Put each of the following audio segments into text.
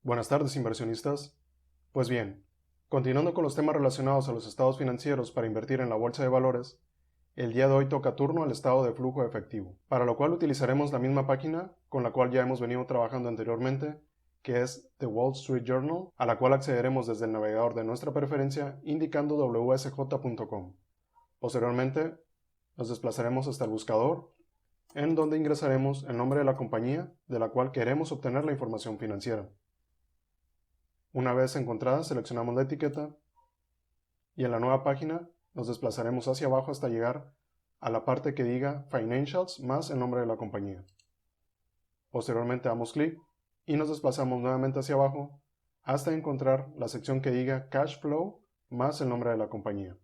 Buenas tardes, inversionistas. Pues bien, continuando con los temas relacionados a los estados financieros para invertir en la bolsa de valores, el día de hoy toca turno al estado de flujo de efectivo, para lo cual utilizaremos la misma página con la cual ya hemos venido trabajando anteriormente, que es The Wall Street Journal, a la cual accederemos desde el navegador de nuestra preferencia indicando wsj.com. Posteriormente, nos desplazaremos hasta el buscador, en donde ingresaremos el nombre de la compañía de la cual queremos obtener la información financiera. Una vez encontrada, seleccionamos la etiqueta y en la nueva página nos desplazaremos hacia abajo hasta llegar a la parte que diga Financials más el nombre de la compañía. Posteriormente damos clic y nos desplazamos nuevamente hacia abajo hasta encontrar la sección que diga Cash Flow más el nombre de la compañía.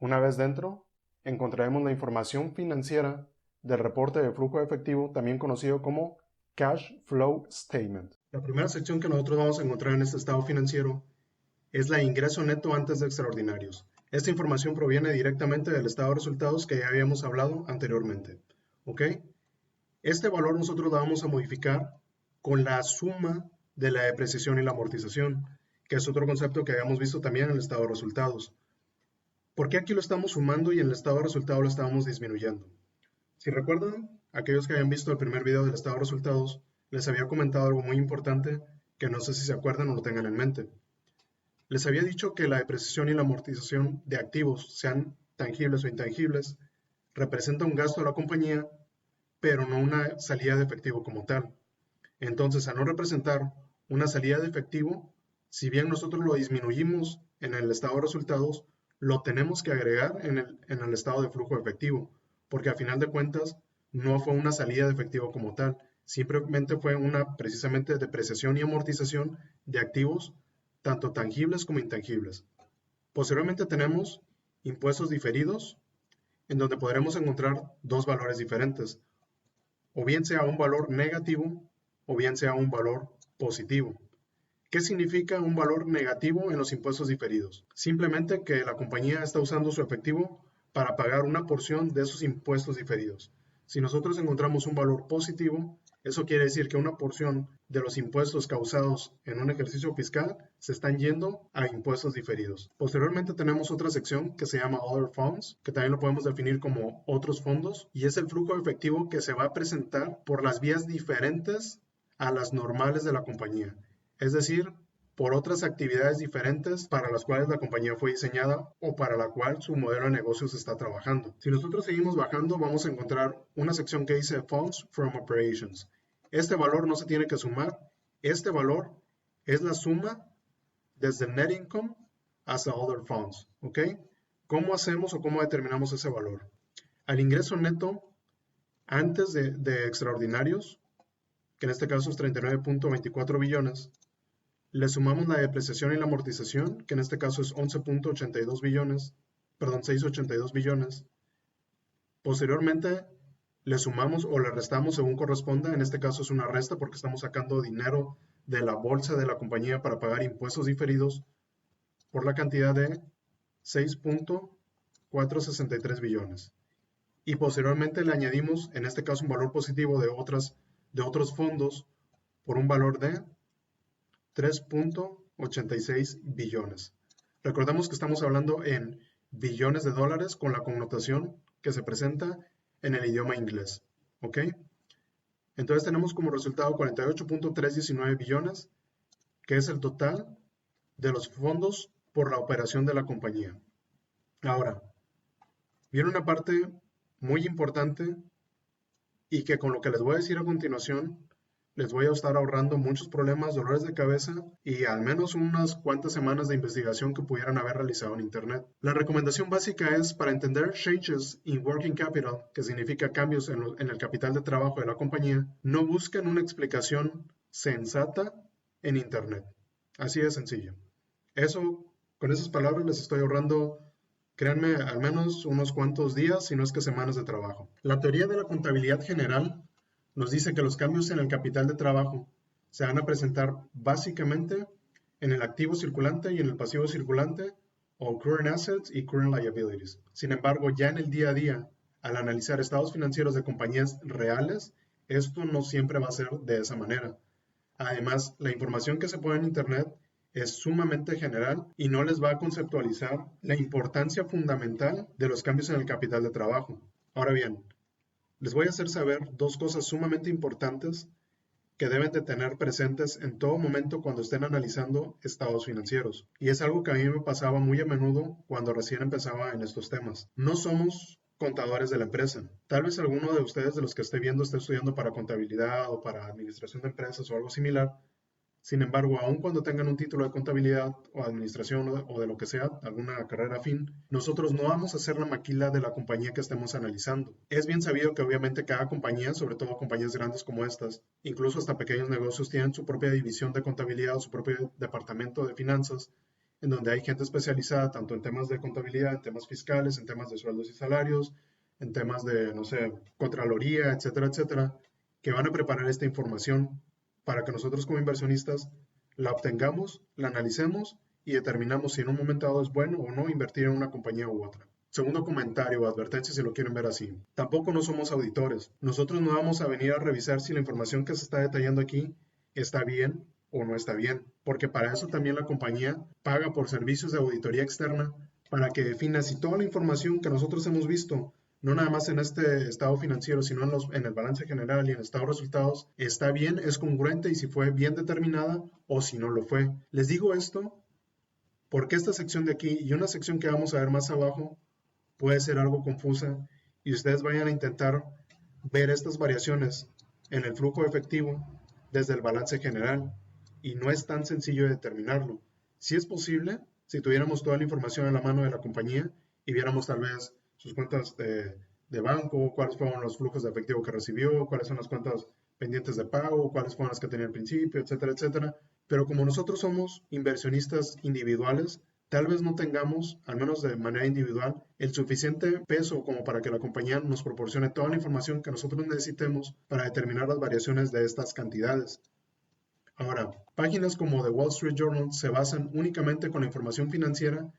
Una vez dentro, encontraremos la información financiera del reporte de flujo de efectivo, también conocido como Cash Flow Statement. La primera sección que nosotros vamos a encontrar en este estado financiero es la ingreso neto antes de extraordinarios. Esta información proviene directamente del estado de resultados que ya habíamos hablado anteriormente. ¿Ok? Este valor nosotros lo vamos a modificar con la suma de la depreciación y la amortización, que es otro concepto que habíamos visto también en el estado de resultados. ¿Por qué aquí lo estamos sumando y en el estado de resultados lo estábamos disminuyendo? Si recuerdan, aquellos que habían visto el primer video del estado de resultados, les había comentado algo muy importante que no sé si se acuerdan o lo tengan en mente. Les había dicho que la depreciación y la amortización de activos, sean tangibles o intangibles, representa un gasto de la compañía, pero no una salida de efectivo como tal. Entonces, al no representar una salida de efectivo, si bien nosotros lo disminuimos en el estado de resultados, lo tenemos que agregar en el estado de flujo de efectivo, porque a final de cuentas no fue una salida de efectivo como tal, simplemente fue una precisamente depreciación y amortización de activos, tanto tangibles como intangibles. Posteriormente tenemos impuestos diferidos, en donde podremos encontrar dos valores diferentes, o bien sea un valor negativo o bien sea un valor positivo. ¿Qué significa un valor negativo en los impuestos diferidos? Simplemente que la compañía está usando su efectivo para pagar una porción de esos impuestos diferidos. Si nosotros encontramos un valor positivo, eso quiere decir que una porción de los impuestos causados en un ejercicio fiscal se están yendo a impuestos diferidos. Posteriormente tenemos otra sección que se llama Other Funds, que también lo podemos definir como otros fondos, y es el flujo de efectivo que se va a presentar por las vías diferentes a las normales de la compañía. Es decir, por otras actividades diferentes para las cuales la compañía fue diseñada o para la cual su modelo de negocios está trabajando. Si nosotros seguimos bajando, vamos a encontrar una sección que dice Funds from Operations. Este valor no se tiene que sumar. Este valor es la suma desde Net Income hasta Other Funds. ¿Ok? ¿Cómo hacemos o cómo determinamos ese valor? Al ingreso neto antes de extraordinarios, que en este caso es 39.24 billones, le sumamos la depreciación y la amortización, que en este caso es 11.82 billones, perdón, 682 billones. Posteriormente le sumamos o le restamos según corresponda, en este caso es una resta porque estamos sacando dinero de la bolsa de la compañía para pagar impuestos diferidos por la cantidad de 6.463 billones. Y posteriormente le añadimos, en este caso, un valor positivo de otros fondos por un valor de 3.86 billones. Recordemos que estamos hablando en billones de dólares con la connotación que se presenta en el idioma inglés. ¿Ok? Entonces tenemos como resultado 48.319 billones, que es el total de los fondos por la operación de la compañía. Ahora, viene una parte muy importante y que con lo que les voy a decir a continuación les voy a estar ahorrando muchos problemas, dolores de cabeza y al menos unas cuantas semanas de investigación que pudieran haber realizado en Internet. La recomendación básica es para entender changes in working capital, que significa cambios en el capital de trabajo de la compañía, no busquen una explicación sensata en Internet. Así de sencillo. Con esas palabras les estoy ahorrando, créanme, al menos unos cuantos días, si no es que semanas de trabajo. La teoría de la contabilidad general nos dice que los cambios en el capital de trabajo se van a presentar básicamente en el activo circulante y en el pasivo circulante, o current assets y current liabilities. Sin embargo, ya en el día a día, al analizar estados financieros de compañías reales, Esto no siempre va a ser de esa manera. Además, la información que se pone en Internet es sumamente general y no les va a conceptualizar la importancia fundamental de los cambios en el capital de trabajo. Ahora bien, les voy a hacer saber dos cosas sumamente importantes que deben de tener presentes en todo momento cuando estén analizando estados financieros. Y es algo que a mí me pasaba muy a menudo cuando recién empezaba en estos temas. No somos contadores de la empresa. Tal vez alguno de ustedes de los que esté viendo esté estudiando para contabilidad o para administración de empresas o algo similar. Sin embargo, aun cuando tengan un título de contabilidad o administración o de lo que sea, alguna carrera afín, nosotros no vamos a ser la maquila de la compañía que estemos analizando. Es bien sabido que obviamente cada compañía, sobre todo compañías grandes como estas, incluso hasta pequeños negocios, tienen su propia división de contabilidad o su propio departamento de finanzas, en donde hay gente especializada tanto en temas de contabilidad, en temas fiscales, en temas de sueldos y salarios, en temas de, no sé, contraloría, etcétera, etcétera, que van a preparar esta información para que nosotros como inversionistas la obtengamos, la analicemos y determinamos si en un momento dado es bueno o no invertir en una compañía u otra. Segundo comentario o advertencia si lo quieren ver así. Tampoco no somos auditores. Nosotros no vamos a venir a revisar si la información que se está detallando aquí está bien o no está bien, porque para eso también la compañía paga por servicios de auditoría externa para que defina si toda la información que nosotros hemos visto no nada más en este estado financiero, sino en el balance general y en el estado de resultados, está bien, es congruente y si fue bien determinada o si no lo fue. Les digo esto porque esta sección de aquí y una sección que vamos a ver más abajo puede ser algo confusa y ustedes vayan a intentar ver estas variaciones en el flujo efectivo desde el balance general y no es tan sencillo de determinarlo. Si es posible, si tuviéramos toda la información a la mano de la compañía y viéramos tal vez sus cuentas de banco, cuáles fueron los flujos de efectivo que recibió, cuáles son las cuentas pendientes de pago, cuáles fueron las que tenía al principio, etcétera, etcétera. Pero como nosotros somos inversionistas individuales, tal vez no tengamos, al menos de manera individual, el suficiente peso como para que la compañía nos proporcione toda la información que nosotros necesitemos para determinar las variaciones de estas cantidades. Ahora, páginas como The Wall Street Journal se basan únicamente con la información financiera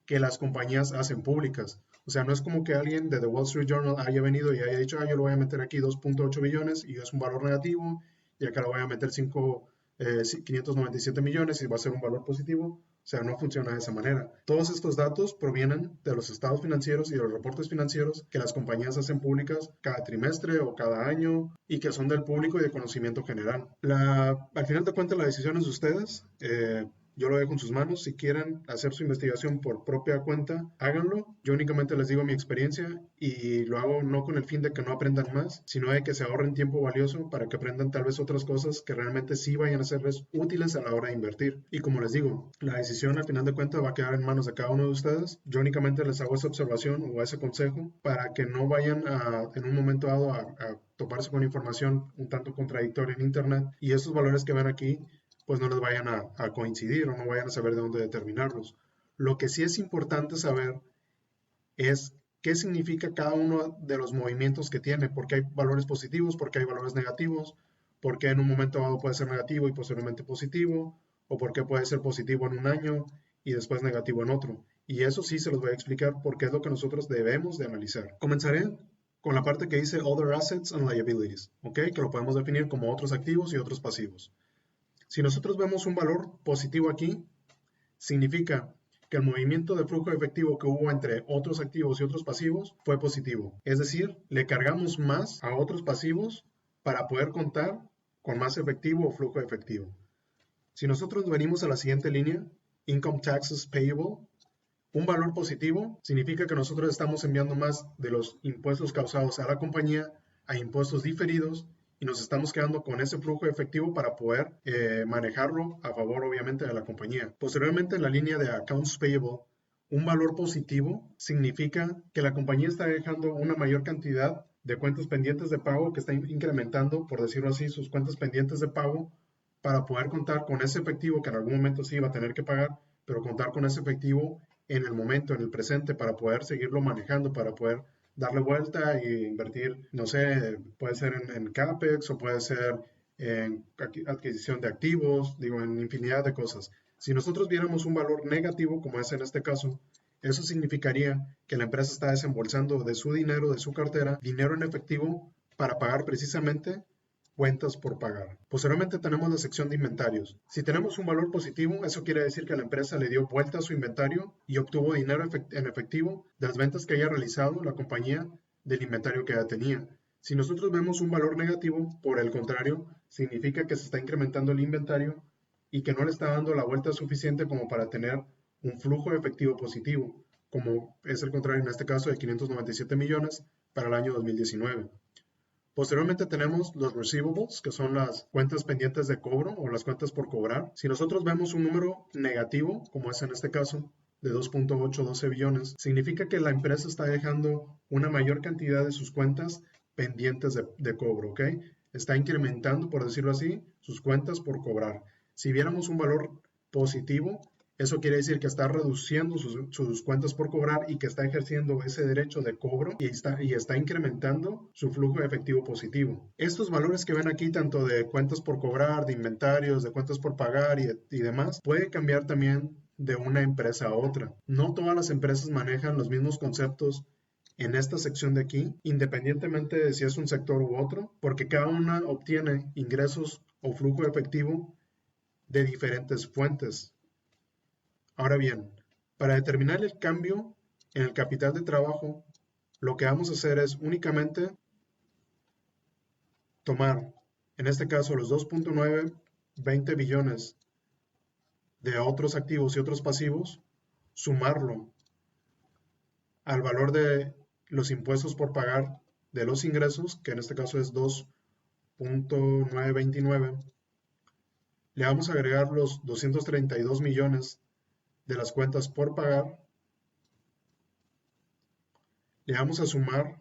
que las compañías hacen públicas. O sea, no es como que alguien de The Wall Street Journal haya venido y haya dicho, yo lo voy a meter aquí 2.8 billones y es un valor negativo, y acá lo voy a meter 597 millones y va a ser un valor positivo. O sea, no funciona de esa manera. Todos estos datos provienen de los estados financieros y de los reportes financieros que las compañías hacen públicas cada trimestre o cada año y que son del público y de conocimiento general. Al final de cuentas, la decisión es de ustedes. Yo lo dejo en sus manos. Si quieren hacer su investigación por propia cuenta, háganlo. Yo únicamente les digo mi experiencia y lo hago no con el fin de que no aprendan más, sino de que se ahorren tiempo valioso para que aprendan tal vez otras cosas que realmente sí vayan a serles útiles a la hora de invertir. Y como les digo, la decisión al final de cuentas va a quedar en manos de cada uno de ustedes. Yo únicamente les hago esa observación o ese consejo para que no vayan en un momento dado a toparse con información un tanto contradictoria en Internet y esos valores que ven aquí pues no les vayan a coincidir o no vayan a saber de dónde determinarlos. Lo que sí es importante saber es qué significa cada uno de los movimientos que tiene, porque hay valores positivos, porque hay valores negativos, porque en un momento dado puede ser negativo y posteriormente positivo, o porque puede ser positivo en un año y después negativo en otro. Y eso sí se los voy a explicar porque es lo que nosotros debemos de analizar. Comenzaré con la parte que dice Other Assets and Liabilities, ¿ok? Que lo podemos definir como otros activos y otros pasivos. Si nosotros vemos un valor positivo aquí, significa que el movimiento de flujo efectivo que hubo entre otros activos y otros pasivos fue positivo. Es decir, le cargamos más a otros pasivos para poder contar con más efectivo o flujo efectivo. Si nosotros venimos a la siguiente línea, Income Taxes Payable, un valor positivo significa que nosotros estamos enviando más de los impuestos causados a la compañía a impuestos diferidos y nos estamos quedando con ese flujo efectivo para poder manejarlo a favor obviamente de la compañía. Posteriormente en la línea de Accounts Payable, un valor positivo significa que la compañía está dejando una mayor cantidad de cuentas pendientes de pago, que está incrementando, por decirlo así, sus cuentas pendientes de pago para poder contar con ese efectivo que en algún momento sí va a tener que pagar, pero contar con ese efectivo en el momento, en el presente, para poder seguirlo manejando, para poder darle vuelta e invertir, no sé, puede ser en CAPEX o puede ser en adquisición de activos, digo, en infinidad de cosas. Si nosotros viéramos un valor negativo, como es en este caso, eso significaría que la empresa está desembolsando de su dinero, de su cartera, dinero en efectivo para pagar precisamente cuentas por pagar. Posteriormente tenemos la sección de inventarios. Si tenemos un valor positivo, eso quiere decir que la empresa le dio vuelta a su inventario y obtuvo dinero en efectivo de las ventas que haya realizado la compañía del inventario que ya tenía. Si nosotros vemos un valor negativo, por el contrario, significa que se está incrementando el inventario y que no le está dando la vuelta suficiente como para tener un flujo de efectivo positivo, como es el contrario en este caso de 597 millones para el año 2019. Posteriormente tenemos los receivables, que son las cuentas pendientes de cobro o las cuentas por cobrar. Si nosotros vemos un número negativo, como es en este caso, de 2.812 billones, significa que la empresa está dejando una mayor cantidad de sus cuentas pendientes de cobro, ¿ok? Está incrementando, por decirlo así, sus cuentas por cobrar. Si viéramos un valor positivo, eso quiere decir que está reduciendo sus cuentas por cobrar y que está ejerciendo ese derecho de cobro y está incrementando su flujo de efectivo positivo. Estos valores que ven aquí, tanto de cuentas por cobrar, de inventarios, de cuentas por pagar y demás, puede cambiar también de una empresa a otra. No todas las empresas manejan los mismos conceptos en esta sección de aquí, independientemente de si es un sector u otro, porque cada una obtiene ingresos o flujo de efectivo de diferentes fuentes. Ahora bien, para determinar el cambio en el capital de trabajo, lo que vamos a hacer es únicamente tomar, en este caso, los 2.920 billones de otros activos y otros pasivos, sumarlo al valor de los impuestos por pagar de los ingresos, que en este caso es 2.929, le vamos a agregar los 232 millones de las cuentas por pagar, le vamos a sumar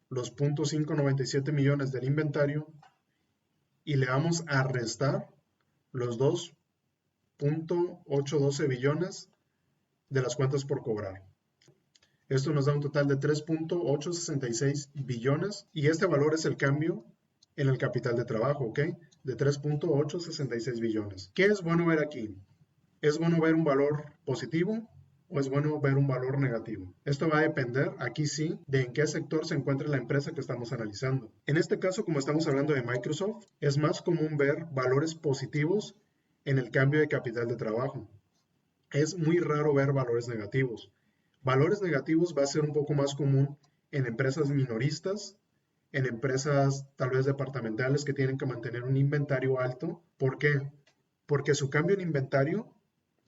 los 0.597 millones del inventario y le vamos a restar los 2.812 billones de las cuentas por cobrar. Esto nos da un total de 3.866 billones y este valor es el cambio en el capital de trabajo, ¿ok? De 3.866 billones. ¿Qué es bueno ver aquí? ¿Es bueno ver un valor positivo o es bueno ver un valor negativo? Esto va a depender, aquí sí, de en qué sector se encuentra la empresa que estamos analizando. En este caso, como estamos hablando de Microsoft, es más común ver valores positivos en el cambio de capital de trabajo. Es muy raro ver valores negativos. Valores negativos va a ser un poco más común en empresas minoristas, en empresas tal vez departamentales que tienen que mantener un inventario alto. ¿Por qué? Porque su cambio en inventario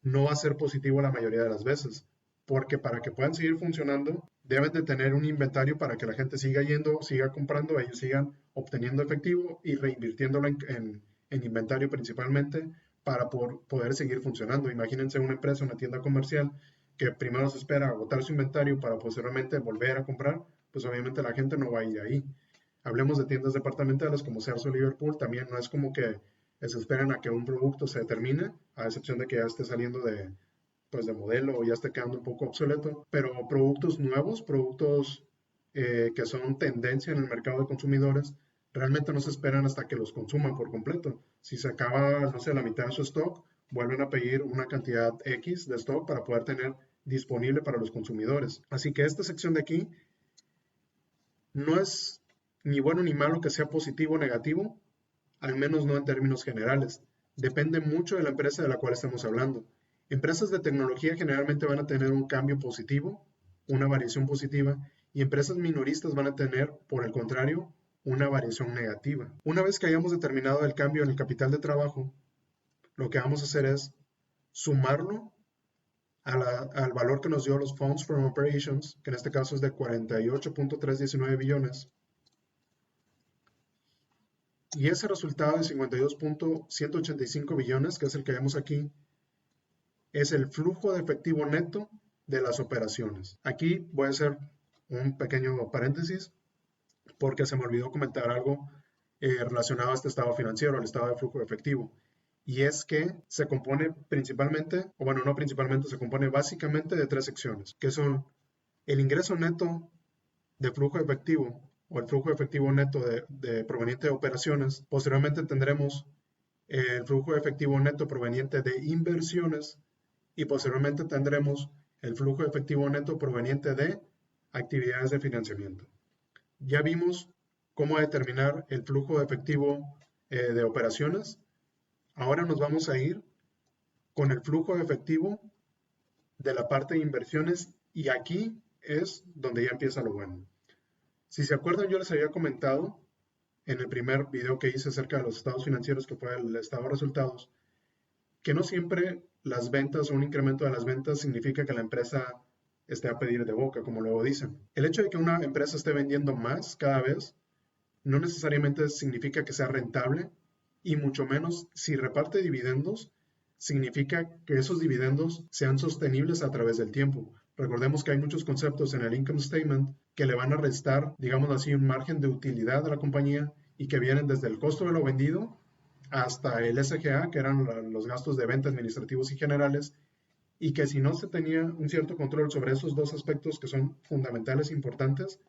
no va a ser positivo la mayoría de las veces, porque para que puedan seguir funcionando, deben de tener un inventario para que la gente siga yendo, siga comprando, ellos sigan obteniendo efectivo y reinvirtiéndolo en inventario principalmente para poder seguir funcionando. Imagínense una empresa, una tienda comercial, que primero se espera agotar su inventario para posteriormente volver a comprar, pues obviamente la gente no va a ir ahí. Hablemos de tiendas departamentales como Sears o Liverpool, también no es como que se esperan a que un producto se termine, a excepción de que ya esté saliendo pues de modelo o ya esté quedando un poco obsoleto, pero productos nuevos, productos que son tendencia en el mercado de consumidores, realmente no se esperan hasta que los consuman por completo. Si se acaba, no sé, la mitad de su stock, vuelven a pedir una cantidad X de stock para poder tener disponible para los consumidores. Así que esta sección de aquí no es ni bueno ni malo que sea positivo o negativo, al menos no en términos generales. Depende mucho de la empresa de la cual estemos hablando. Empresas de tecnología generalmente van a tener un cambio positivo, una variación positiva, y empresas minoristas van a tener, por el contrario, una variación negativa. Una vez que hayamos determinado el cambio en el capital de trabajo, lo que vamos a hacer es sumarlo al valor que nos dio los Funds from Operations, que en este caso es de 48.319 billones, y ese resultado de 52.185 billones, que es el que vemos aquí, es el flujo de efectivo neto de las operaciones. Aquí voy a hacer un pequeño paréntesis porque se me olvidó comentar algo relacionado a este estado financiero, al estado de flujo de efectivo. Y es que se compone principalmente, o bueno, no principalmente, se compone básicamente de tres secciones, que son el ingreso neto de flujo de efectivo o el flujo de efectivo neto proveniente de operaciones. Posteriormente tendremos el flujo de efectivo neto proveniente de inversiones y posteriormente tendremos el flujo de efectivo neto proveniente de actividades de financiamiento. Ya vimos cómo determinar el flujo de efectivo de operaciones. Ahora nos vamos a ir con el flujo de efectivo de la parte de inversiones y aquí es donde ya empieza lo bueno. Si se acuerdan, yo les había comentado en el primer video que hice acerca de los estados financieros, que fue el estado de resultados, que no siempre las ventas o un incremento de las ventas significa que la empresa esté a pedir de boca, como luego dicen. El hecho de que una empresa esté vendiendo más cada vez no necesariamente significa que sea rentable y mucho menos si reparte dividendos significa que esos dividendos sean sostenibles a través del tiempo. Recordemos que hay muchos conceptos en el income statement que le van a restar, digamos así, un margen de utilidad a la compañía y que vienen desde el costo de lo vendido hasta el SGA, que eran los gastos de venta administrativos y generales, y que si no se tenía un cierto control sobre esos dos aspectos que son fundamentales e importantes,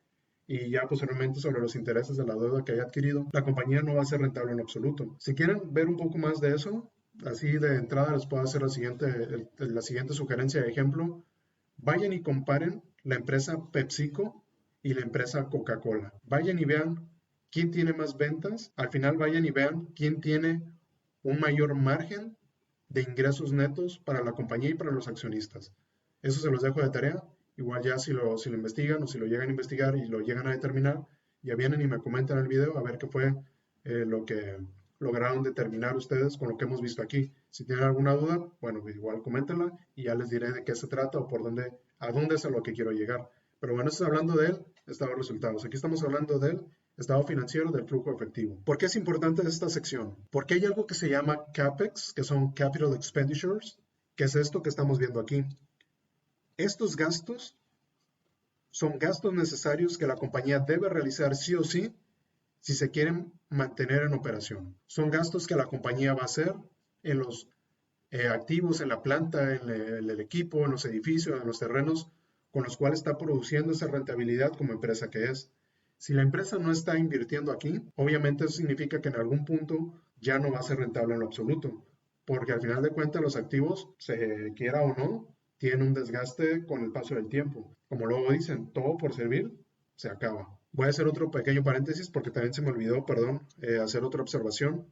y ya posteriormente sobre los intereses de la deuda que haya adquirido, la compañía no va a ser rentable en absoluto. Si quieren ver un poco más de eso, así de entrada les puedo hacer la siguiente sugerencia de ejemplo. Vayan y comparen la empresa PepsiCo y la empresa Coca-Cola. Vayan y vean quién tiene más ventas. Al final vayan y vean quién tiene un mayor margen de ingresos netos para la compañía y para los accionistas. Eso se los dejo de tarea. Igual ya si lo investigan o si lo llegan a investigar y lo llegan a determinar, ya vienen y me comentan el video a ver qué fue lo que lograron determinar ustedes con lo que hemos visto aquí. Si tienen alguna duda, bueno, igual coméntenla y ya les diré de qué se trata o a dónde es a lo que quiero llegar. Pero bueno, estoy hablando del estado de resultados. Aquí estamos hablando del estado financiero del flujo efectivo. ¿Por qué es importante esta sección? Porque hay algo que se llama CAPEX, que son Capital Expenditures, que es esto que estamos viendo aquí. Estos gastos son gastos necesarios que la compañía debe realizar sí o sí si se quieren mantener en operación. Son gastos que la compañía va a hacer en los activos, en la planta, en el equipo, en los edificios, en los terrenos con los cuales está produciendo esa rentabilidad como empresa que es. Si la empresa no está invirtiendo aquí, obviamente eso significa que en algún punto ya no va a ser rentable en lo absoluto, porque al final de cuentas los activos, se quiera o no, tienen un desgaste con el paso del tiempo. Como luego dicen, todo por servir se acaba. Voy a hacer otro pequeño paréntesis porque también se me olvidó, perdón, hacer otra observación.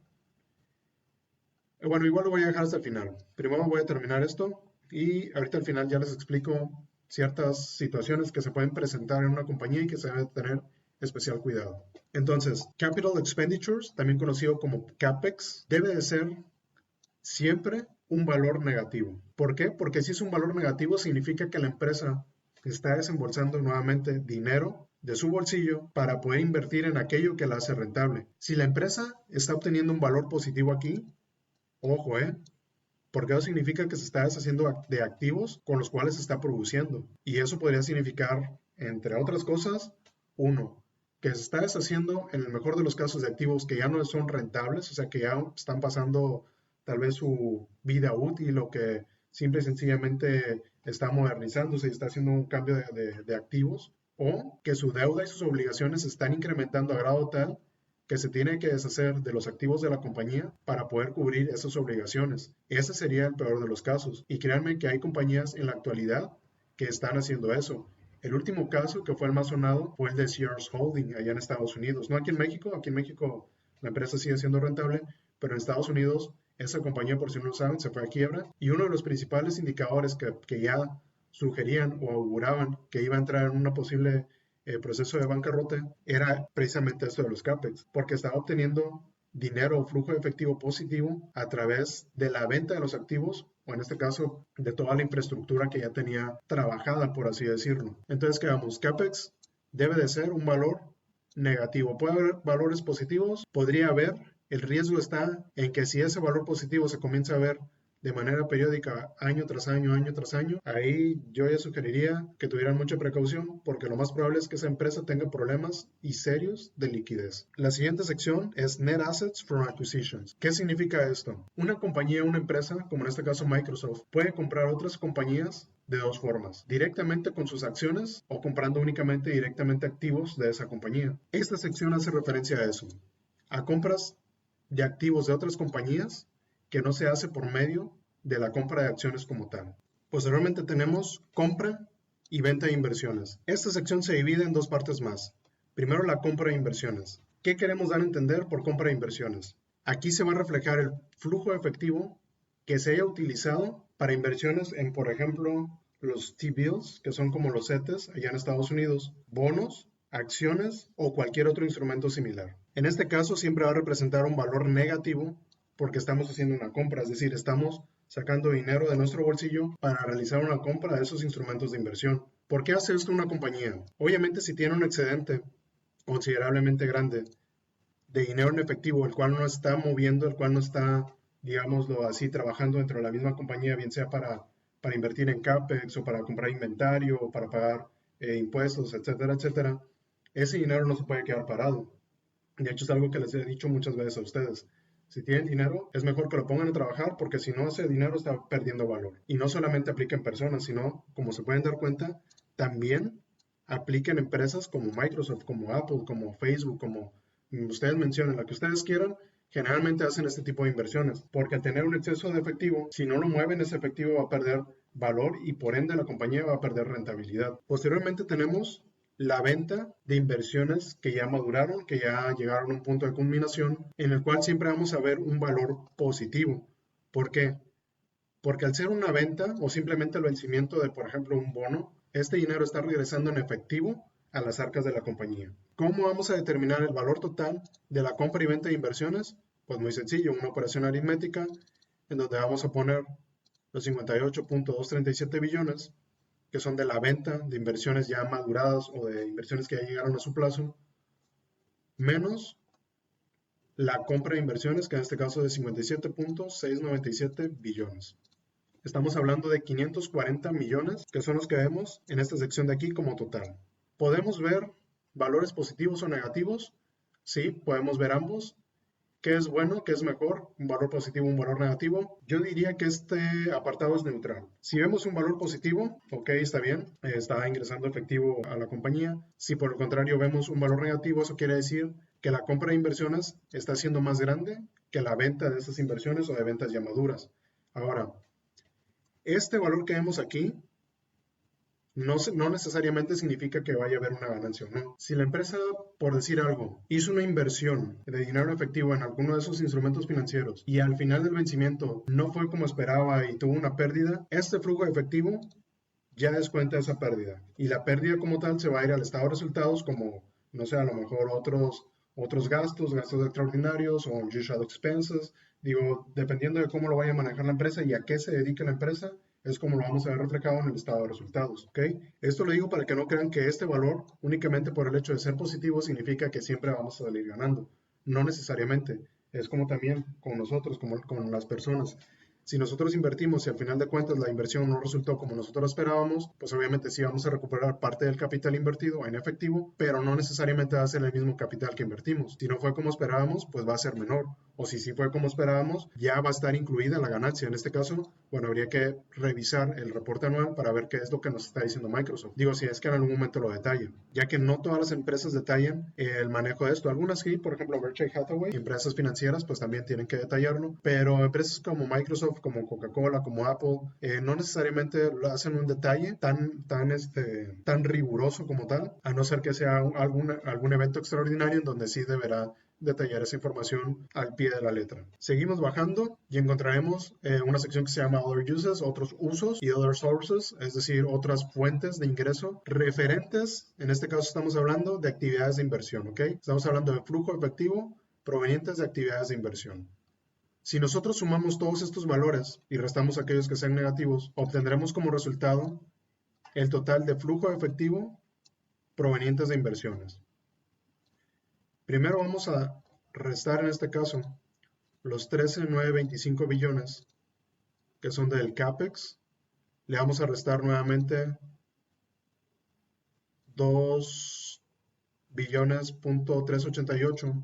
Bueno, igual lo voy a dejar hasta el final. Primero voy a terminar esto y ahorita al final ya les explico ciertas situaciones que se pueden presentar en una compañía y que se debe tener especial cuidado. Entonces, Capital Expenditures, también conocido como CAPEX, debe de ser siempre un valor negativo. ¿Por qué? Porque si es un valor negativo significa que la empresa está desembolsando nuevamente dinero de su bolsillo para poder invertir en aquello que la hace rentable. Si la empresa está obteniendo un valor positivo aquí, ojo, porque eso significa que se está deshaciendo de activos con los cuales se está produciendo. Y eso podría significar, entre otras cosas, uno, que se está deshaciendo en el mejor de los casos de activos que ya no son rentables, o sea que ya están pasando tal vez su vida útil o que simple y sencillamente está modernizándose y está haciendo un cambio de activos, o que su deuda y sus obligaciones se están incrementando a grado tal que se tiene que deshacer de los activos de la compañía para poder cubrir esas obligaciones. Ese sería el peor de los casos. Y créanme que hay compañías en la actualidad que están haciendo eso. El último caso, que fue el más sonado, fue el de Sears Holding allá en Estados Unidos. No aquí en México. Aquí en México la empresa sigue siendo rentable, pero en Estados Unidos esa compañía, por si no lo saben, se fue a quiebra. Y uno de los principales indicadores que ya sugerían o auguraban que iba a entrar en una posible proceso de bancarrota era precisamente esto de los CAPEX, porque estaba obteniendo dinero o flujo de efectivo positivo a través de la venta de los activos, o en este caso de toda la infraestructura que ya tenía trabajada, por así decirlo. Entonces, quedamos, CAPEX debe de ser un valor negativo. Puede haber valores positivos, podría haber, el riesgo está en que si ese valor positivo se comienza a ver de manera periódica, año tras año, ahí yo ya sugeriría que tuvieran mucha precaución porque lo más probable es que esa empresa tenga problemas y serios de liquidez. La siguiente sección es Net Assets from Acquisitions. ¿Qué significa esto? Una compañía, una empresa, como en este caso Microsoft, puede comprar otras compañías de dos formas, directamente con sus acciones o comprando únicamente directamente activos de esa compañía. Esta sección hace referencia a eso, a compras de activos de otras compañías que no se hace por medio de la compra de acciones como tal. Posteriormente tenemos compra y venta de inversiones. Esta sección se divide en dos partes más. Primero, la compra de inversiones. ¿Qué queremos dar a entender por compra de inversiones? Aquí se va a reflejar el flujo de efectivo que se haya utilizado para inversiones en, por ejemplo, los T-bills, que son como los CETES allá en Estados Unidos, bonos, acciones o cualquier otro instrumento similar. En este caso siempre va a representar un valor negativo porque estamos haciendo una compra, es decir, estamos sacando dinero de nuestro bolsillo para realizar una compra de esos instrumentos de inversión. ¿Por qué hace esto una compañía? Obviamente si tiene un excedente considerablemente grande de dinero en efectivo, el cual no está moviendo, el cual no está, digámoslo así, trabajando dentro de la misma compañía, bien sea para invertir en CAPEX o para comprar inventario o para pagar impuestos, etcétera, etcétera, ese dinero no se puede quedar parado. De hecho, es algo que les he dicho muchas veces a ustedes. Si tienen dinero, es mejor que lo pongan a trabajar porque si no, ese dinero está perdiendo valor. Y no solamente aplica en personas, sino, como se pueden dar cuenta, también aplica en empresas como Microsoft, como Apple, como Facebook, como ustedes mencionen, la que ustedes quieran, generalmente hacen este tipo de inversiones. Porque al tener un exceso de efectivo, si no lo mueven, ese efectivo va a perder valor y por ende la compañía va a perder rentabilidad. Posteriormente tenemos la venta de inversiones que ya maduraron, que ya llegaron a un punto de culminación, en el cual siempre vamos a ver un valor positivo. ¿Por qué? Porque al ser una venta o simplemente el vencimiento de, por ejemplo, un bono, este dinero está regresando en efectivo a las arcas de la compañía. ¿Cómo vamos a determinar el valor total de la compra y venta de inversiones? Pues muy sencillo, una operación aritmética en donde vamos a poner los 58.237 billones que son de la venta de inversiones ya maduradas o de inversiones que ya llegaron a su plazo, menos la compra de inversiones, que en este caso es de 57.697 billones. Estamos hablando de 540 millones, que son los que vemos en esta sección de aquí como total. ¿Podemos ver valores positivos o negativos? Sí, podemos ver ambos. ¿Qué es bueno? ¿Qué es mejor? ¿Un valor positivo o un valor negativo? Yo diría que este apartado es neutral. Si vemos un valor positivo, ok, está bien, está ingresando efectivo a la compañía. Si por el contrario vemos un valor negativo, eso quiere decir que la compra de inversiones está siendo más grande que la venta de esas inversiones o de ventas ya maduras. Ahora, este valor que vemos aquí no necesariamente significa que vaya a haber una ganancia o no. Si la empresa, por decir algo, hizo una inversión de dinero efectivo en alguno de esos instrumentos financieros y al final del vencimiento no fue como esperaba y tuvo una pérdida, este flujo de efectivo ya descuenta esa pérdida. Y la pérdida como tal se va a ir al estado de resultados como, no sé, a lo mejor otros gastos extraordinarios o unusual expenses. Digo, dependiendo de cómo lo vaya a manejar la empresa y a qué se dedique la empresa, es como lo vamos a ver reflejado en el estado de resultados, ¿ok? Esto lo digo para que no crean que este valor, únicamente por el hecho de ser positivo, significa que siempre vamos a salir ganando. No necesariamente. Es como también con nosotros, como con las personas. Si nosotros invertimos y al final de cuentas la inversión no resultó como nosotros esperábamos, pues obviamente sí vamos a recuperar parte del capital invertido en efectivo, pero no necesariamente va a ser el mismo capital que invertimos. Si no fue como esperábamos, pues va a ser menor. O si sí fue como esperábamos, ya va a estar incluida la ganancia. En este caso, bueno, habría que revisar el reporte anual para ver qué es lo que nos está diciendo Microsoft. Digo, si es que en algún momento lo detallan, ya que no todas las empresas detallan el manejo de esto. Algunas sí, por ejemplo, Berkshire Hathaway, empresas financieras, pues también tienen que detallarlo, pero empresas como Microsoft, como Coca-Cola, como Apple, no necesariamente lo hacen un detalle tan riguroso como tal, a no ser que sea algún evento extraordinario en donde sí deberá detallar esa información al pie de la letra. Seguimos bajando y encontraremos una sección que se llama Other Uses, otros usos y Other Sources, es decir, otras fuentes de ingreso referentes, en este caso estamos hablando de actividades de inversión, ¿ok? Estamos hablando de flujo efectivo provenientes de actividades de inversión. Si nosotros sumamos todos estos valores y restamos aquellos que sean negativos, obtendremos como resultado el total de flujo efectivo provenientes de inversiones. Primero vamos a restar en este caso los 13,925 billones que son del CAPEX. Le vamos a restar nuevamente 2 billones punto 388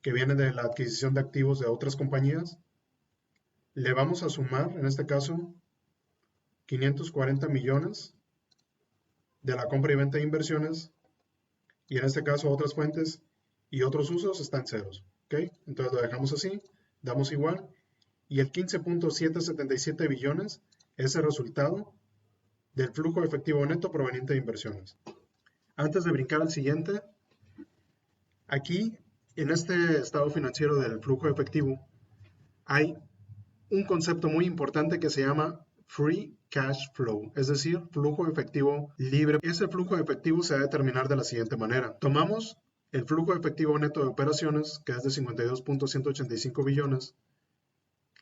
que viene de la adquisición de activos de otras compañías. Le vamos a sumar, en este caso, 540 millones de la compra y venta de inversiones, y en este caso otras fuentes y otros usos están ceros, ¿ok? Entonces lo dejamos así, damos igual, y el 15.777 billones es el resultado del flujo efectivo neto proveniente de inversiones. Antes de brincar al siguiente, Aquí, en este estado financiero del flujo de efectivo, hay un concepto muy importante que se llama Free Cash Flow, es decir, flujo de efectivo libre. Ese flujo de efectivo se va a determinar de la siguiente manera. Tomamos el flujo de efectivo neto de operaciones, que es de 52.185 billones,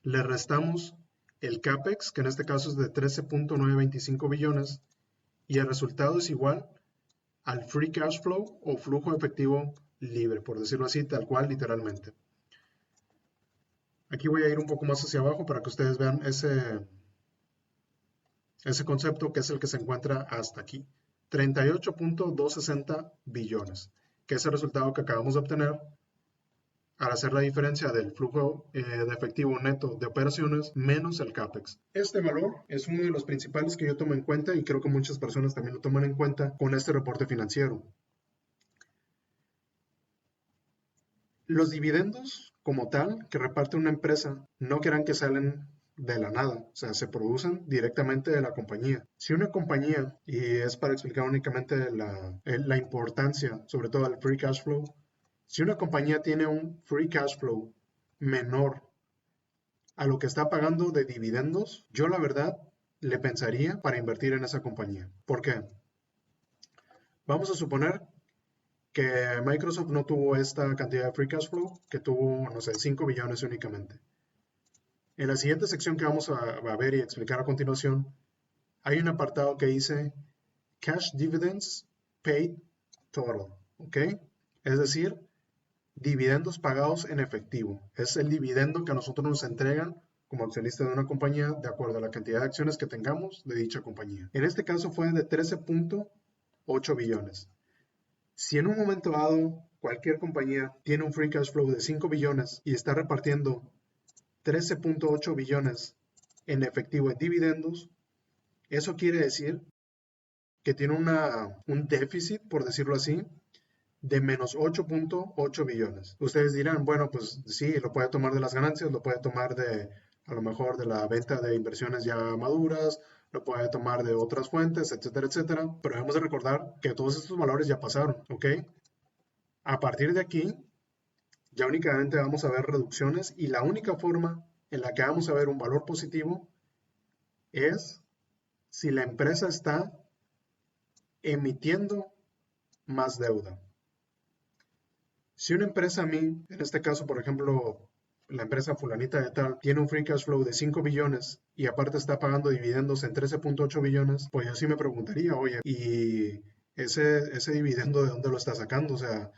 le restamos el CAPEX, que en este caso es de 13.925 billones, y el resultado es igual al Free Cash Flow o flujo de efectivo libre, por decirlo así, tal cual, literalmente. Aquí voy a ir un poco más hacia abajo para que ustedes vean ese concepto, que es el que se encuentra hasta aquí. 38.260 billones, que es el resultado que acabamos de obtener al hacer la diferencia del flujo de efectivo neto de operaciones menos el CAPEX. Este valor es uno de los principales que yo tomo en cuenta y creo que muchas personas también lo toman en cuenta con este reporte financiero. Los dividendos como tal que reparte una empresa no crean que salen de la nada, o sea, se producen directamente de la compañía. Si una compañía, y es para explicar únicamente la importancia, sobre todo del free cash flow, si una compañía tiene un free cash flow menor a lo que está pagando de dividendos, yo la verdad le pensaría para invertir en esa compañía. ¿Por qué? Vamos a suponer que Microsoft no tuvo esta cantidad de free cash flow, que tuvo, no sé, 5 billones únicamente. En la siguiente sección que vamos a ver y explicar a continuación, hay un apartado que dice Cash Dividends Paid Total, ¿ok? Es decir, dividendos pagados en efectivo. Es el dividendo que a nosotros nos entregan como accionistas de una compañía de acuerdo a la cantidad de acciones que tengamos de dicha compañía. En este caso fue de 13.8 billones. Si en un momento dado cualquier compañía tiene un free cash flow de 5 billones y está repartiendo 13.8 billones en efectivo en dividendos, eso quiere decir que tiene un déficit, por decirlo así, de menos 8.8 billones. Ustedes dirán, bueno, pues sí, lo puede tomar de las ganancias, lo puede tomar de, a lo mejor, de la venta de inversiones ya maduras, lo puede tomar de otras fuentes, etcétera, etcétera. Pero debemos de recordar que todos estos valores ya pasaron, ¿ok? A partir de aquí, ya únicamente vamos a ver reducciones y la única forma en la que vamos a ver un valor positivo es si la empresa está emitiendo más deuda. Si una empresa a mí, en este caso, por ejemplo, la empresa fulanita de tal, tiene un free cash flow de 5 billones y aparte está pagando dividendos en 13.8 billones, pues yo sí me preguntaría, oye, ¿y ese dividendo de dónde lo estás sacando? O sea,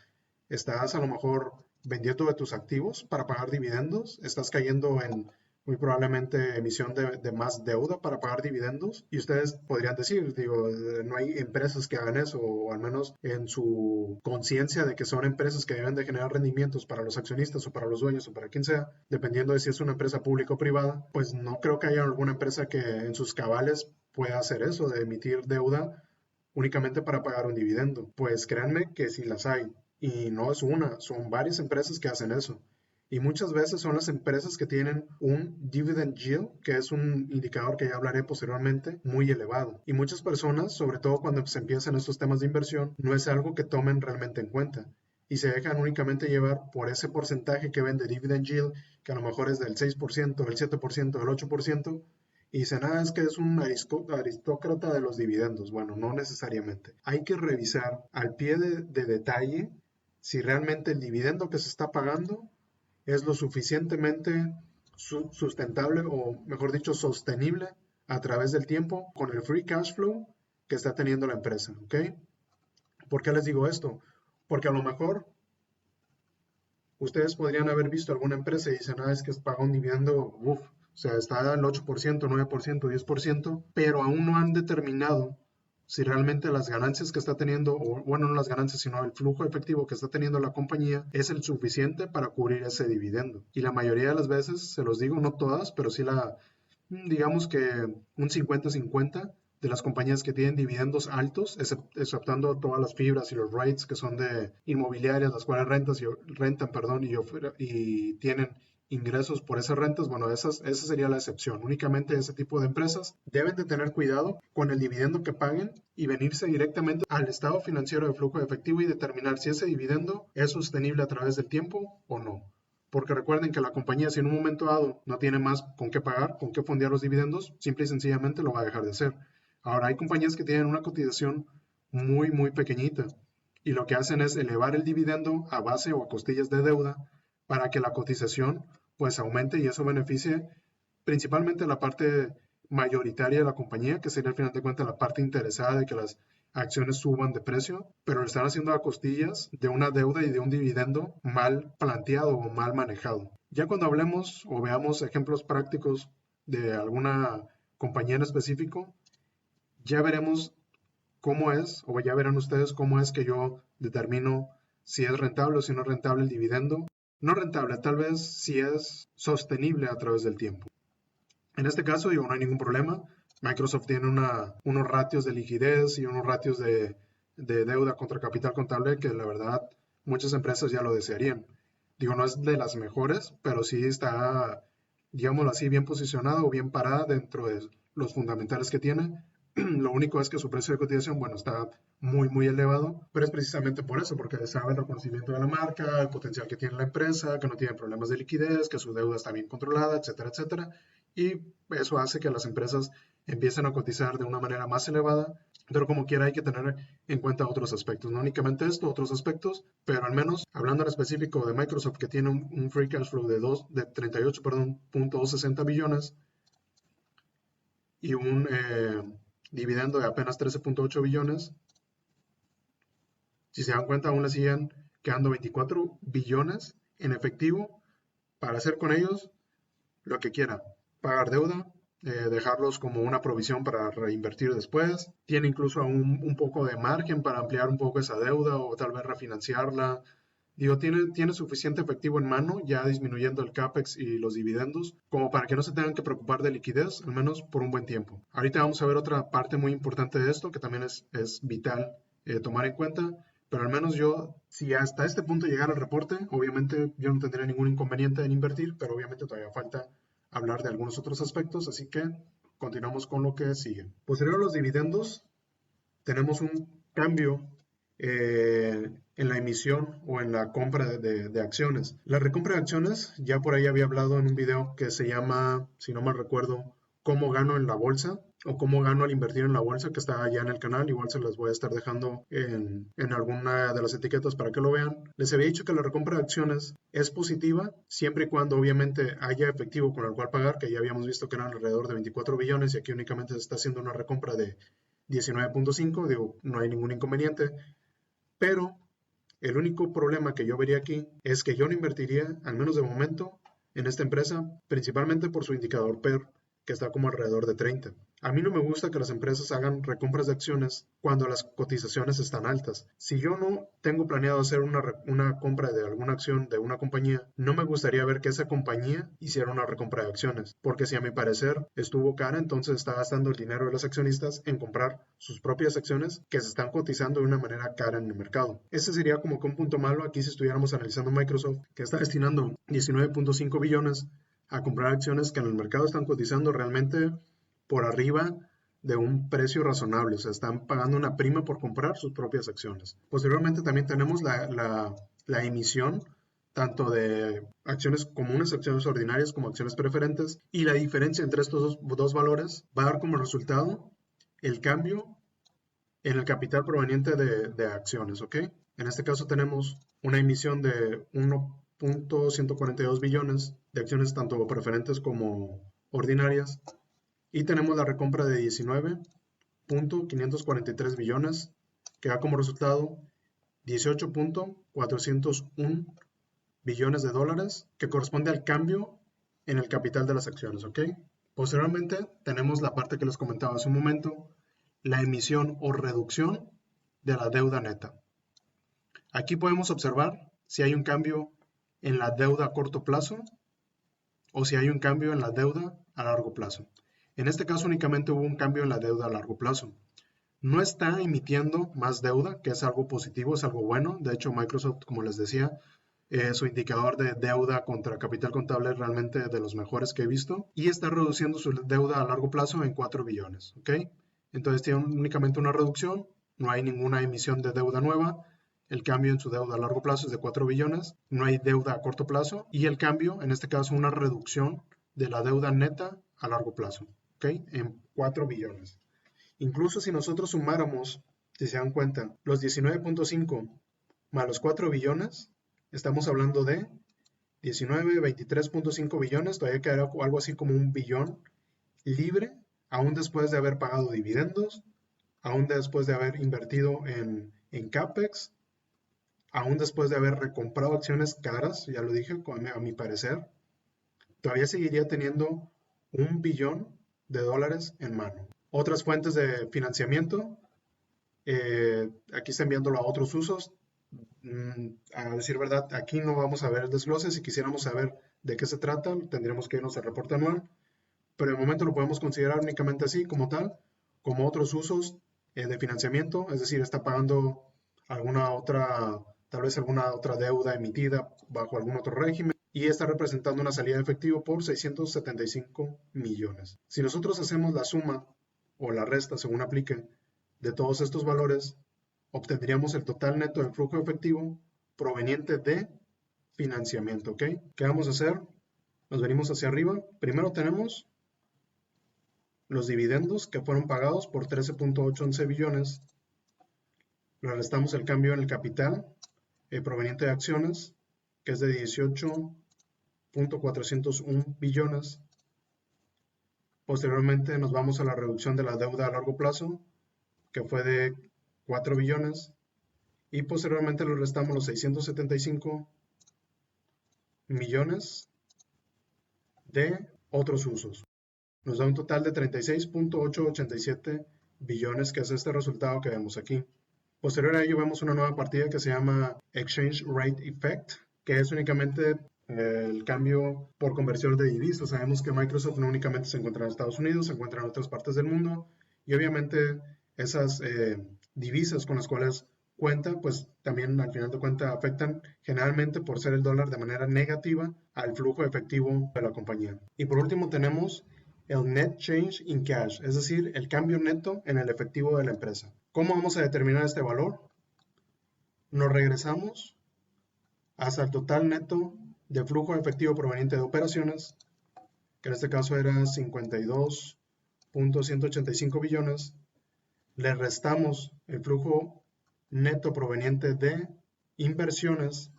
¿estás a lo mejor vendiendo de tus activos para pagar dividendos? ¿Estás cayendo en muy probablemente emisión de más deuda para pagar dividendos? Y ustedes podrían decir, digo, no hay empresas que hagan eso, o al menos en su conciencia de que son empresas que deben de generar rendimientos para los accionistas o para los dueños o para quien sea, dependiendo de si es una empresa pública o privada, pues no creo que haya alguna empresa que en sus cabales pueda hacer eso, de emitir deuda únicamente para pagar un dividendo. Pues créanme que sí las hay. Y no es una, son varias empresas que hacen eso. Y muchas veces son las empresas que tienen un dividend yield, que es un indicador que ya hablaré posteriormente, muy elevado. Y muchas personas, sobre todo cuando se empiezan estos temas de inversión, no es algo que tomen realmente en cuenta. Y se dejan únicamente llevar por ese porcentaje que ven de dividend yield, que a lo mejor es del 6%, del 7%, del 8%, y dicen, es que es un aristócrata de los dividendos. Bueno, no necesariamente. Hay que revisar al pie de detalle si realmente el dividendo que se está pagando es lo suficientemente sustentable o, mejor dicho, sostenible a través del tiempo con el free cash flow que está teniendo la empresa, ¿ok? ¿Por qué les digo esto? Porque a lo mejor ustedes podrían haber visto alguna empresa y dicen, es que paga un dividendo, o sea, está al 8%, 9%, 10%, pero aún no han determinado si realmente las ganancias que está teniendo, o bueno, no las ganancias, sino el flujo efectivo que está teniendo la compañía es el suficiente para cubrir ese dividendo. Y la mayoría de las veces, se los digo, no todas, pero sí digamos que un 50-50 de las compañías que tienen dividendos altos, exceptuando todas las fibras y los REITs que son de inmobiliarias, las cuales rentan, y tienen ingresos por esas rentas, bueno, esa sería la excepción. Únicamente ese tipo de empresas deben de tener cuidado con el dividendo que paguen y venirse directamente al estado financiero de flujo de efectivo y determinar si ese dividendo es sostenible a través del tiempo o no. Porque recuerden que la compañía, si en un momento dado no tiene más con qué pagar, con qué fondear los dividendos, simple y sencillamente lo va a dejar de hacer. Ahora, hay compañías que tienen una cotización muy pequeñita y lo que hacen es elevar el dividendo a base o a costillas de deuda para que la cotización pues aumente y eso beneficie principalmente la parte mayoritaria de la compañía, que sería al final de cuentas la parte interesada de que las acciones suban de precio, pero lo están haciendo a costillas de una deuda y de un dividendo mal planteado o mal manejado. Ya cuando hablemos o veamos ejemplos prácticos de alguna compañía en específico, ya veremos cómo es, o ya verán ustedes cómo es que yo determino si es rentable o si no es rentable el dividendo. No rentable, tal vez si es sostenible a través del tiempo. En este caso, digo, no hay ningún problema. Microsoft tiene unos ratios de liquidez y unos ratios de deuda contra capital contable que la verdad muchas empresas ya lo desearían. Digo, no es de las mejores, pero sí está, digámoslo así, bien posicionada o bien parada dentro de los fundamentales que tiene. Lo único es que su precio de cotización, bueno, está muy elevado, pero es precisamente por eso, porque sabe el reconocimiento de la marca, el potencial que tiene la empresa, que no tiene problemas de liquidez, que su deuda está bien controlada, etcétera, etcétera. Y eso hace que las empresas empiecen a cotizar de una manera más elevada, pero como quiera hay que tener en cuenta otros aspectos, no únicamente esto, otros aspectos, pero al menos hablando en específico de Microsoft, que tiene un free cash flow de 38.260 billones y un dividendo de apenas 13.8 billones, si se dan cuenta aún le siguen quedando 24 billones en efectivo para hacer con ellos lo que quiera, pagar deuda, dejarlos como una provisión para reinvertir después, tiene incluso un poco de margen para ampliar un poco esa deuda o tal vez refinanciarla. Digo, tiene suficiente efectivo en mano, ya disminuyendo el CAPEX y los dividendos, como para que no se tengan que preocupar de liquidez, al menos por un buen tiempo. Ahorita vamos a ver otra parte muy importante de esto, que también es vital tomar en cuenta, pero al menos yo, si hasta este punto llegara el reporte, obviamente yo no tendría ningún inconveniente en invertir, pero obviamente todavía falta hablar de algunos otros aspectos, así que continuamos con lo que sigue. Posterior a los dividendos, tenemos un cambio en la emisión o en la compra de acciones. La recompra de acciones, ya por ahí había hablado en un video que se llama, si no mal recuerdo, cómo gano en la bolsa o cómo gano al invertir en la bolsa, que está allá en el canal. Igual se las voy a estar dejando en alguna de las etiquetas para que lo vean. Les había dicho que la recompra de acciones es positiva siempre y cuando obviamente haya efectivo con el cual pagar, que ya habíamos visto que eran alrededor de 24 billones y aquí únicamente se está haciendo una recompra de 19.5, digo, no hay ningún inconveniente. Pero el único problema que yo vería aquí es que yo no invertiría, al menos de momento, en esta empresa, principalmente por su indicador PER, que está como alrededor de 30. A mí no me gusta que las empresas hagan recompras de acciones cuando las cotizaciones están altas. Si yo no tengo planeado hacer una compra de alguna acción de una compañía, no me gustaría ver que esa compañía hiciera una recompra de acciones, porque si a mi parecer estuvo cara, entonces está gastando el dinero de los accionistas en comprar sus propias acciones que se están cotizando de una manera cara en el mercado. Ese sería como que un punto malo aquí si estuviéramos analizando Microsoft, que está destinando 19.5 billones a comprar acciones que en el mercado están cotizando realmente por arriba de un precio razonable, o sea, están pagando una prima por comprar sus propias acciones. Posteriormente también tenemos la emisión tanto de acciones comunes, acciones ordinarias como acciones preferentes, y la diferencia entre estos dos valores va a dar como resultado el cambio en el capital proveniente de acciones, ¿ok? En este caso tenemos una emisión de 1.142 billones de acciones tanto preferentes como ordinarias y tenemos la recompra de 19.543 billones que da como resultado 18.401 billones de dólares que corresponde al cambio en el capital de las acciones, ¿ok? Posteriormente tenemos la parte que les comentaba hace un momento, la emisión o reducción de la deuda neta. Aquí podemos observar si hay un cambio en la deuda a corto plazo o si hay un cambio en la deuda a largo plazo. En este caso únicamente hubo un cambio en la deuda a largo plazo. No está emitiendo más deuda, que es algo positivo, es algo bueno. De hecho, Microsoft, como les decía, Su indicador de deuda contra capital contable es realmente de los mejores que he visto y está reduciendo su deuda a largo plazo en 4 billones, ¿ok? Entonces tiene únicamente una reducción, no hay ninguna emisión de deuda nueva, el cambio en su deuda a largo plazo es de 4 billones, no hay deuda a corto plazo y el cambio, en este caso una reducción de la deuda neta a largo plazo, ¿ok? En 4 billones. Incluso si nosotros sumáramos, si se dan cuenta, los 19.5 más los 4 billones, estamos hablando de 23.5 billones, todavía quedará algo así como un billón libre, aún después de haber pagado dividendos, aún después de haber invertido en CAPEX, aún después de haber recomprado acciones caras, ya lo dije, a mi parecer, todavía seguiría teniendo $1 billón en mano. Otras fuentes de financiamiento, aquí está enviándolo a otros usos. A decir verdad, aquí no vamos a ver el desglose. Si quisiéramos saber de qué se trata, tendríamos que irnos al reporte anual, pero de momento lo podemos considerar únicamente así, como tal, como otros usos de financiamiento, es decir, está pagando alguna otra, tal vez alguna otra deuda emitida bajo algún otro régimen y está representando una salida de efectivo por 675 millones. Si nosotros hacemos la suma o la resta, según apliquen, de todos estos valores, obtendríamos el total neto del flujo efectivo proveniente de financiamiento, ¿ok? ¿Qué vamos a hacer? Nos venimos hacia arriba. Primero tenemos los dividendos que fueron pagados por 13.811 billones. Le restamos el cambio en el capital proveniente de acciones, que es de 18.401 billones. Posteriormente nos vamos a la reducción de la deuda a largo plazo, que fue de 4 billones. Y posteriormente le restamos los 675 millones de otros usos. Nos da un total de 36.887 billones, que es este resultado que vemos aquí. Posterior a ello vemos una nueva partida que se llama Exchange Rate Effect, que es únicamente el cambio por conversión de divisas. Sabemos que Microsoft no únicamente se encuentra en Estados Unidos, se encuentra en otras partes del mundo y obviamente esas divisas con las cuales cuenta, pues también al final de cuentas afectan generalmente por ser el dólar de manera negativa al flujo efectivo de la compañía. Y por último tenemos el Net Change in Cash, es decir, el cambio neto en el efectivo de la empresa. ¿Cómo vamos a determinar este valor? Nos regresamos hasta el total neto de flujo efectivo proveniente de operaciones, que en este caso era 52.185 billones. Le restamos el flujo neto proveniente de inversiones,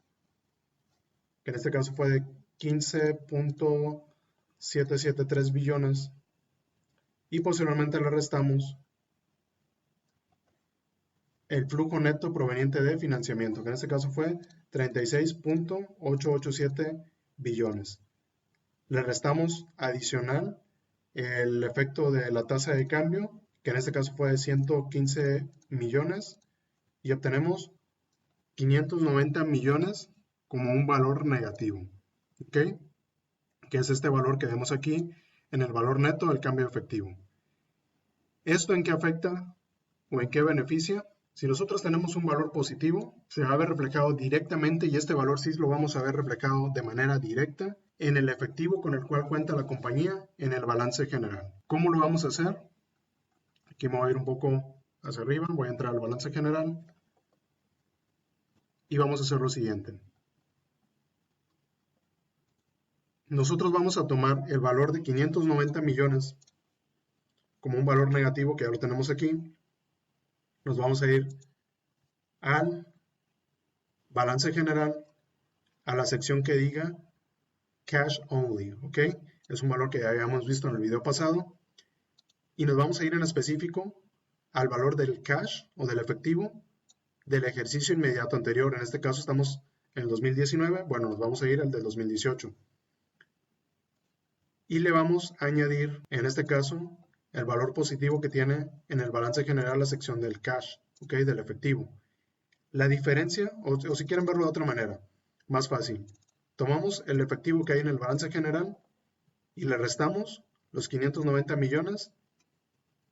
que en este caso fue de 15.773 billones. Y posteriormente le restamos el flujo neto proveniente de financiamiento, que en este caso fue 36.887 billones. Le restamos adicional el efecto de la tasa de cambio, que en este caso fue de 115 millones, y obtenemos 590 millones como un valor negativo, ¿ok? Que es este valor que vemos aquí en el valor neto del cambio efectivo. ¿Esto en qué afecta o en qué beneficia? Si nosotros tenemos un valor positivo, se va a ver reflejado directamente y este valor sí lo vamos a ver reflejado de manera directa en el efectivo con el cual cuenta la compañía en el balance general. ¿Cómo lo vamos a hacer? Aquí me voy a ir un poco hacia arriba, voy a entrar al balance general y vamos a hacer lo siguiente. Nosotros vamos a tomar el valor de 590 millones como un valor negativo, que ya lo tenemos aquí. Nos vamos a ir al balance general, a la sección que diga Cash Only, ¿ok? Es un valor que ya habíamos visto en el video pasado. Y nos vamos a ir en específico al valor del cash o del efectivo del ejercicio inmediato anterior. En este caso estamos en el 2019, bueno, nos vamos a ir al del 2018. Y le vamos a añadir, en este caso, el valor positivo que tiene en el balance general la sección del cash, ¿ok? Del efectivo. La diferencia, o si quieren verlo de otra manera, más fácil. Tomamos el efectivo que hay en el balance general y le restamos los 590 millones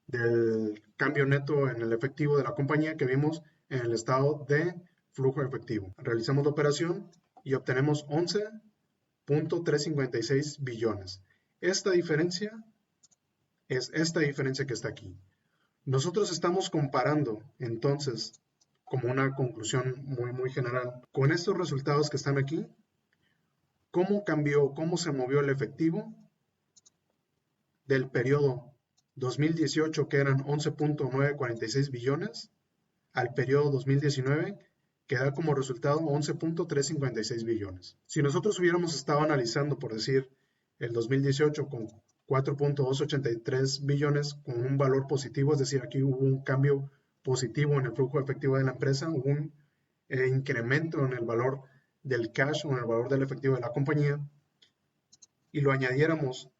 del cambio neto en el efectivo de la compañía que vimos en el estado de flujo efectivo. Realizamos la operación y obtenemos 11.356 billones. Esta diferencia es esta diferencia que está aquí. Nosotros estamos comparando, entonces, como una conclusión muy general, con estos resultados que están aquí, cómo cambió, cómo se movió el efectivo del periodo 2018, que eran 11.946 billones, al periodo 2019, que da como resultado 11.356 billones. Si nosotros hubiéramos estado analizando, por decir, el 2018 con 4.283 billones con un valor positivo, es decir, aquí hubo un cambio positivo en el flujo efectivo de la empresa, hubo un incremento en el valor del cash o en el valor del efectivo de la compañía, y lo añadiéramos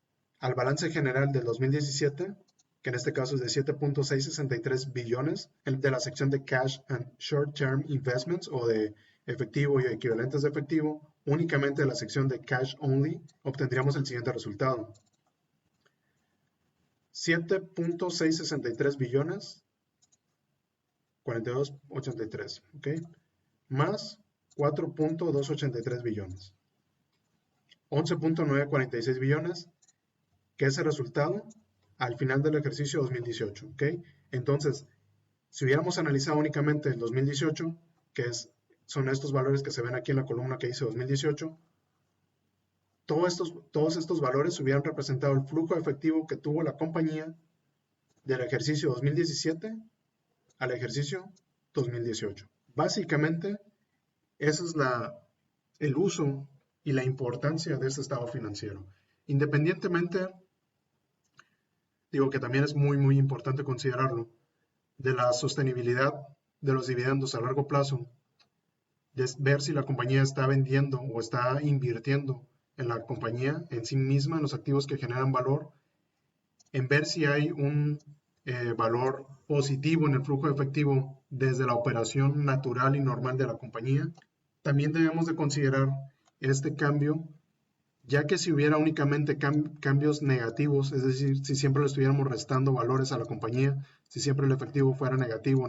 al balance general del 2017, que en este caso es de 7.663 billones, de la sección de Cash and Short-Term Investments o de efectivo y equivalentes de efectivo, únicamente de la sección de Cash Only, obtendríamos el siguiente resultado. 7.663 billones, 42.83, ¿ok? Más 4.283 billones. 11.946 billones, que es el resultado al final del ejercicio 2018, ¿ok? Entonces, si hubiéramos analizado únicamente el 2018, que son estos valores que se ven aquí en la columna que dice 2018, todos estos valores hubieran representado el flujo efectivo que tuvo la compañía del ejercicio 2017 al ejercicio 2018. Básicamente, ese es el uso y la importancia de este estado financiero. Independientemente, digo que también es muy importante considerarlo, de la sostenibilidad de los dividendos a largo plazo, de ver si la compañía está vendiendo o está invirtiendo en la compañía en sí misma, en los activos que generan valor, en ver si hay un valor positivo en el flujo efectivo desde la operación natural y normal de la compañía. También debemos de considerar este cambio, ya que si hubiera únicamente cambios negativos, es decir, si siempre le estuviéramos restando valores a la compañía, si siempre el efectivo fuera negativo,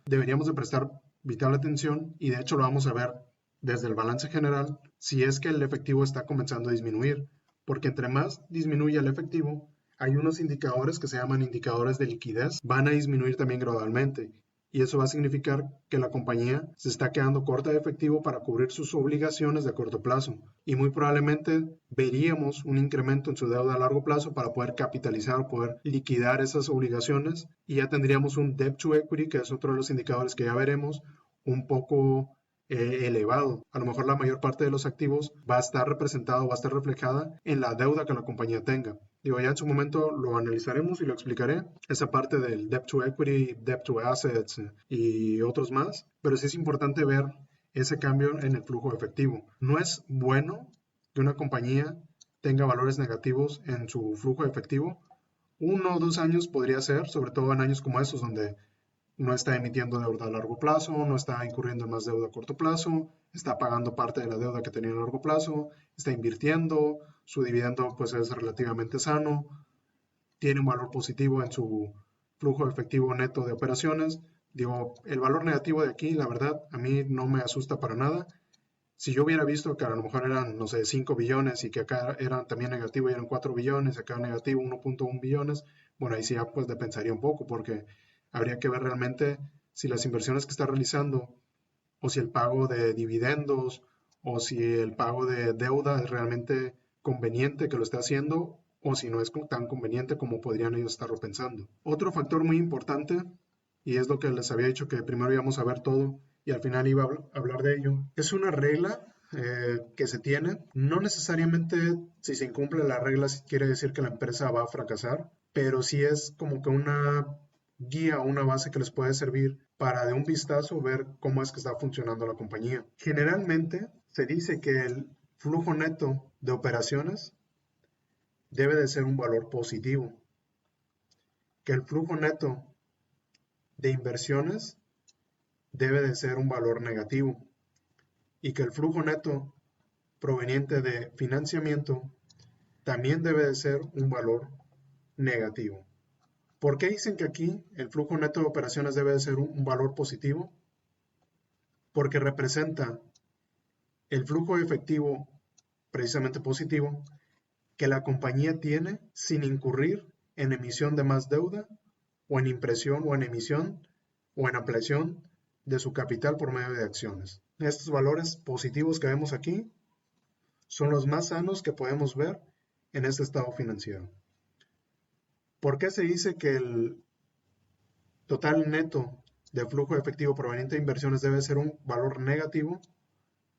deberíamos de prestar vital atención, y de hecho lo vamos a ver desde el balance general, si es que el efectivo está comenzando a disminuir, porque entre más disminuye el efectivo, hay unos indicadores que se llaman indicadores de liquidez, van a disminuir también gradualmente, y eso va a significar que la compañía se está quedando corta de efectivo para cubrir sus obligaciones de corto plazo, y muy probablemente veríamos un incremento en su deuda a largo plazo para poder capitalizar o poder liquidar esas obligaciones, y ya tendríamos un debt to equity, que es otro de los indicadores que ya veremos, un poco elevado. A lo mejor la mayor parte de los activos va a estar representado, va a estar reflejada en la deuda que la compañía tenga. Digo, ya en su momento lo analizaremos y lo explicaré, esa parte del debt to equity, debt to assets y otros más, pero sí es importante ver ese cambio en el flujo efectivo. No es bueno que una compañía tenga valores negativos en su flujo efectivo. 1 o 2 años podría ser, sobre todo en años como estos donde no está emitiendo deuda a largo plazo, no está incurriendo en más deuda a corto plazo, está pagando parte de la deuda que tenía a largo plazo, está invirtiendo, su dividendo pues es relativamente sano, tiene un valor positivo en su flujo efectivo neto de operaciones. Digo, el valor negativo de aquí, la verdad, a mí no me asusta para nada. Si yo hubiera visto que a lo mejor eran, no sé, 5 billones y que acá eran también negativo y eran 4 billones, acá negativo 1.1 billones, bueno, ahí sí ya pues pensaría un poco, porque habría que ver realmente si las inversiones que está realizando o si el pago de dividendos o si el pago de deuda es realmente conveniente que lo esté haciendo o si no es tan conveniente como podrían ellos estarlo pensando. Otro factor muy importante, y es lo que les había dicho que primero íbamos a ver todo y al final iba a hablar de ello, es una regla que se tiene. No necesariamente si se incumple la regla quiere decir que la empresa va a fracasar, pero sí es como que una guía o una base que les puede servir para de un vistazo ver cómo es que está funcionando la compañía. Generalmente se dice que el flujo neto de operaciones debe de ser un valor positivo, que el flujo neto de inversiones debe de ser un valor negativo y que el flujo neto proveniente de financiamiento también debe de ser un valor negativo. ¿Por qué dicen que aquí el flujo neto de operaciones debe de ser un valor positivo? Porque representa el flujo de efectivo precisamente positivo que la compañía tiene sin incurrir en emisión de más deuda o en impresión o en emisión o en ampliación de su capital por medio de acciones. Estos valores positivos que vemos aquí son los más sanos que podemos ver en este estado financiero. ¿Por qué se dice que el total neto de flujo de efectivo proveniente de inversiones debe ser un valor negativo?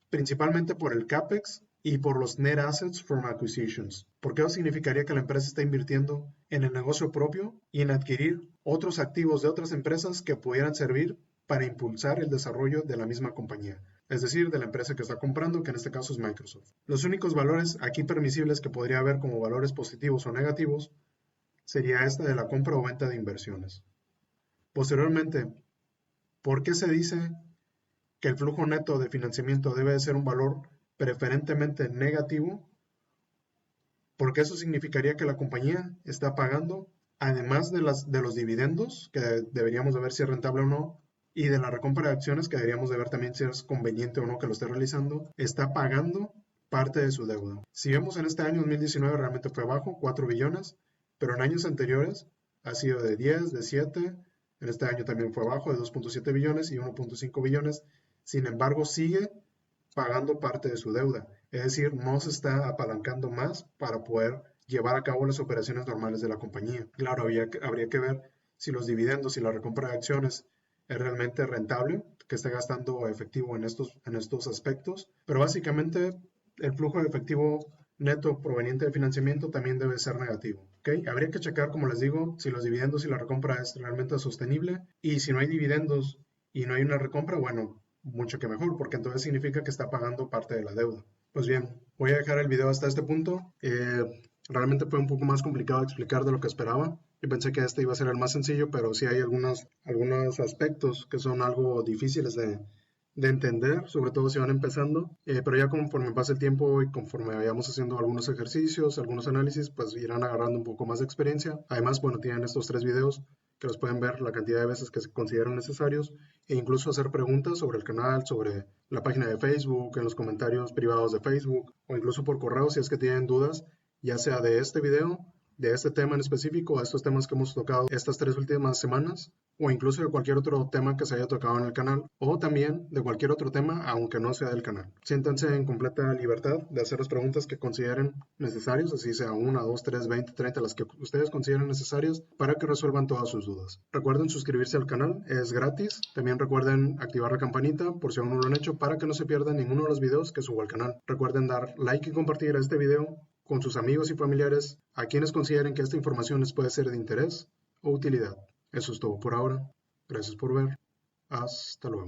Principalmente por el CAPEX y por los Net Assets from Acquisitions, porque eso significaría que la empresa está invirtiendo en el negocio propio y en adquirir otros activos de otras empresas que pudieran servir para impulsar el desarrollo de la misma compañía, es decir, de la empresa que está comprando, que en este caso es Microsoft. Los únicos valores aquí permisibles que podría haber como valores positivos o negativos sería esta de la compra o venta de inversiones. Posteriormente, ¿por qué se dice que el flujo neto de financiamiento debe de ser un valor preferentemente negativo? Porque eso significaría que la compañía está pagando, además de los dividendos, que deberíamos de ver si es rentable o no, y de la recompra de acciones, que deberíamos de ver también si es conveniente o no que lo esté realizando, está pagando parte de su deuda. Si vemos en este año 2019 realmente fue bajo, 4 billones, pero en años anteriores ha sido de 10, de 7, en este año también fue bajo, de 2.7 billones y 1.5 billones. Sin embargo, sigue pagando parte de su deuda, es decir, no se está apalancando más para poder llevar a cabo las operaciones normales de la compañía. Claro, habría que ver si los dividendos y la recompra de acciones es realmente rentable, que esté gastando efectivo en estos aspectos, pero básicamente el flujo de efectivo neto proveniente de financiamiento también debe ser negativo. ¿Okay? Habría que checar, como les digo, si los dividendos y la recompra es realmente sostenible, y si no hay dividendos y no hay una recompra, bueno, mucho que mejor, porque entonces significa que está pagando parte de la deuda. Pues bien, voy a dejar el video hasta este punto. Realmente fue un poco más complicado de explicar de lo que esperaba. Yo pensé que este iba a ser el más sencillo, pero sí hay algunos aspectos que son algo difíciles de entender, sobre todo si van empezando, pero ya conforme pasa el tiempo y conforme vayamos haciendo algunos ejercicios, algunos análisis, pues irán agarrando un poco más de experiencia. Además, bueno, tienen estos 3 videos que los pueden ver la cantidad de veces que se consideran necesarios, e incluso hacer preguntas sobre el canal, sobre la página de Facebook, en los comentarios privados de Facebook, o incluso por correo si es que tienen dudas, ya sea de este video, de este tema en específico, a estos temas que hemos tocado estas 3 últimas semanas, o incluso de cualquier otro tema que se haya tocado en el canal, o también de cualquier otro tema, aunque no sea del canal. Siéntanse en completa libertad de hacer las preguntas que consideren necesarias, así sea 1, 2, 3, 20, 30, las que ustedes consideren necesarias para que resuelvan todas sus dudas. Recuerden suscribirse al canal, es gratis. También recuerden activar la campanita por si aún no lo han hecho para que no se pierdan ninguno de los videos que subo al canal. Recuerden dar like y compartir este video con sus amigos y familiares a quienes consideren que esta información les puede ser de interés o utilidad. Eso es todo por ahora. Gracias por ver. Hasta luego.